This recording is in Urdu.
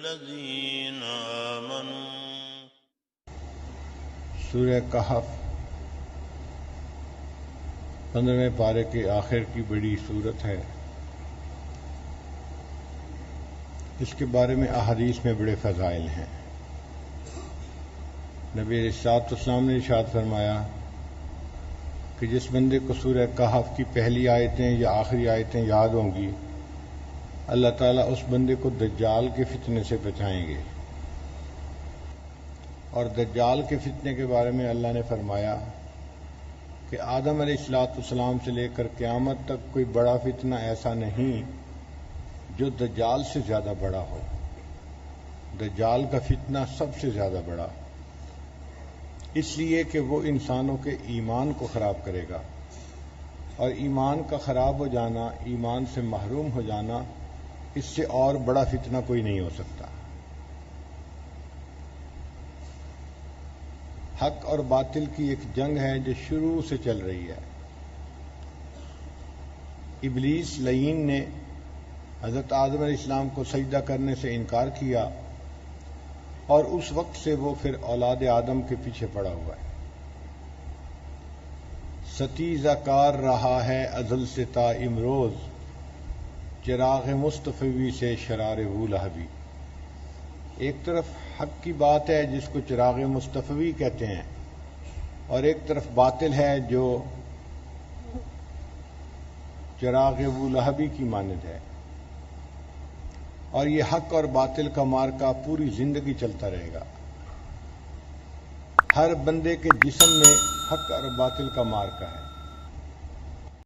الذين آمنوا. سورہ کہف 15ویں پارے کے آخر کی بڑی سورت ہے. اس کے بارے میں احادیث میں بڑے فضائل ہیں. نبی علیہ السلام نے ارشاد فرمایا کہ جس بندے کو سورہ کہف کی پہلی آیتیں یا آخری آیتیں یاد ہوں گی، اللہ تعالیٰ اس بندے کو دجال کے فتنے سے بچائیں گے. اور دجال کے فتنے کے بارے میں اللہ نے فرمایا کہ آدم علیہ السلام سے لے کر قیامت تک کوئی بڑا فتنہ ایسا نہیں جو دجال سے زیادہ بڑا ہو. دجال کا فتنہ سب سے زیادہ بڑا، اس لیے کہ وہ انسانوں کے ایمان کو خراب کرے گا، اور ایمان کا خراب ہو جانا، ایمان سے محروم ہو جانا، اس سے اور بڑا فتنہ کوئی نہیں ہو سکتا. حق اور باطل کی ایک جنگ ہے جو شروع سے چل رہی ہے. ابلیس لعین نے حضرت آدم علیہ السلام کو سجدہ کرنے سے انکار کیا، اور اس وقت سے وہ پھر اولاد آدم کے پیچھے پڑا ہوا ہے. ستیزہ کار رہا ہے ازل سے تا امروز، چراغ مصطفی سے شرار وہ لہبی. ایک طرف حق کی بات ہے جس کو چراغ مصطفی کہتے ہیں، اور ایک طرف باطل ہے جو چراغ وہ لہبی کی مانند ہے. اور یہ حق اور باطل کا مارکا پوری زندگی چلتا رہے گا. ہر بندے کے جسم میں حق اور باطل کا مارکا ہے.